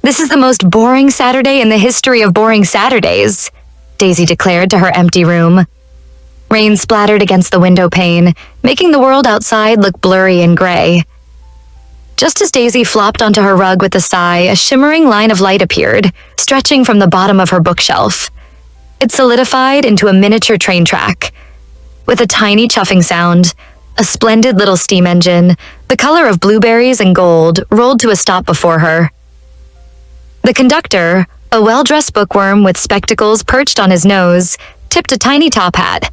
"This is the most boring Saturday in the history of boring Saturdays," Daisy declared to her empty room. Rain splattered against the window pane, making the world outside look blurry and gray. Just as Daisy flopped onto her rug with a sigh, a shimmering line of light appeared, stretching from the bottom of her bookshelf. It solidified into a miniature train track. With a tiny chuffing sound, a splendid little steam engine, the color of blueberries and gold, rolled to a stop before her. The conductor, a well-dressed bookworm with spectacles perched on his nose, tipped a tiny top hat.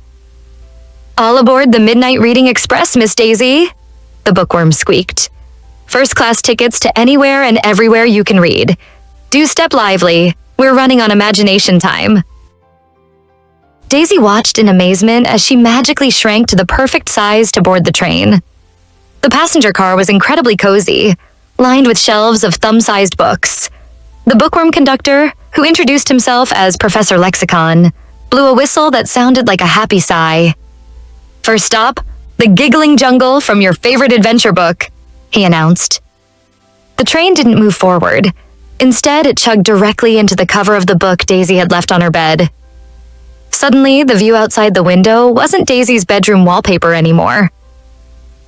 "All aboard the Midnight Reading Express, Miss Daisy," the bookworm squeaked. "First-class tickets to anywhere and everywhere you can read. Do step lively. We're running on imagination time." Daisy watched in amazement as she magically shrank to the perfect size to board the train. The passenger car was incredibly cozy, lined with shelves of thumb-sized books. The bookworm conductor, who introduced himself as Professor Lexicon, blew a whistle that sounded like a happy sigh. "First stop, the giggling jungle from your favorite adventure book," he announced. The train didn't move forward. Instead, it chugged directly into the cover of the book Daisy had left on her bed. Suddenly, the view outside the window wasn't Daisy's bedroom wallpaper anymore.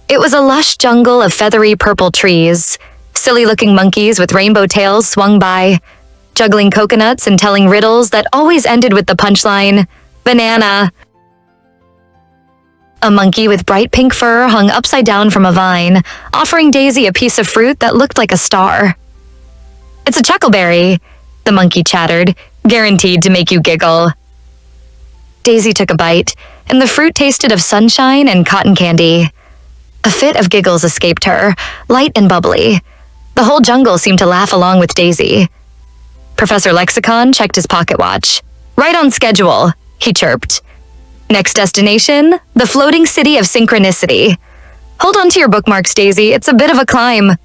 It was a lush jungle of feathery purple trees. Silly-looking monkeys with rainbow tails swung by, juggling coconuts and telling riddles that always ended with the punchline, "Banana." A monkey with bright pink fur hung upside down from a vine, offering Daisy a piece of fruit that looked like a star. "It's a chuckleberry," the monkey chattered, "guaranteed to make you giggle." Daisy took a bite, and the fruit tasted of sunshine and cotton candy. A fit of giggles escaped her, light and bubbly. The whole jungle seemed to laugh along with Daisy. Professor Lexicon checked his pocket watch. "Right on schedule," he chirped. "Next destination, the floating city of synchronicity. Hold on to your bookmarks, Daisy. It's a bit of a climb."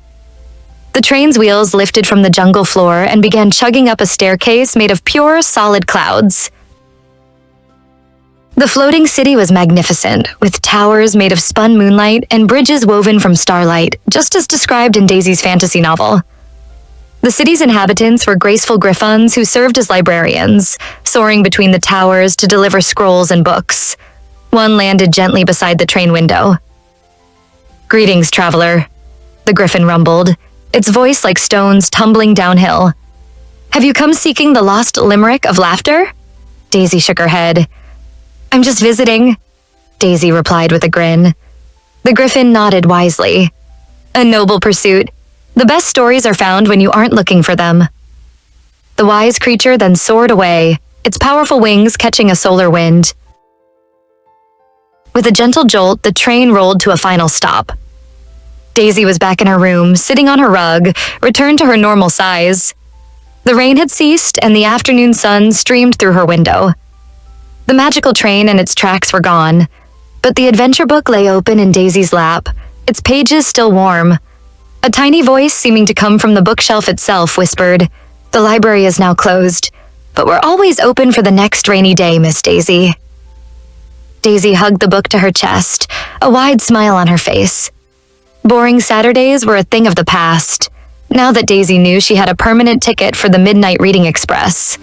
The train's wheels lifted from the jungle floor and began chugging up a staircase made of pure, solid clouds. The floating city was magnificent, with towers made of spun moonlight and bridges woven from starlight, just as described in Daisy's fantasy novel. The city's inhabitants were graceful griffons who served as librarians, soaring between the towers to deliver scrolls and books. One landed gently beside the train window. "Greetings, traveler," the griffin rumbled, its voice like stones tumbling downhill. "Have you come seeking the lost limerick of laughter?" Daisy shook her head. "I'm just visiting," Daisy replied with a grin. The griffin nodded wisely. "A noble pursuit. The best stories are found when you aren't looking for them." The wise creature then soared away, its powerful wings catching a solar wind. With a gentle jolt, the train rolled to a final stop. Daisy was back in her room, sitting on her rug, returned to her normal size. The rain had ceased, and the afternoon sun streamed through her window. The magical train and its tracks were gone, but the adventure book lay open in Daisy's lap, its pages still warm. A tiny voice seeming to come from the bookshelf itself whispered, "The library is now closed, but we're always open for the next rainy day, Miss Daisy." Daisy hugged the book to her chest, a wide smile on her face. Boring Saturdays were a thing of the past, now that Daisy knew she had a permanent ticket for the Midnight Reading Express.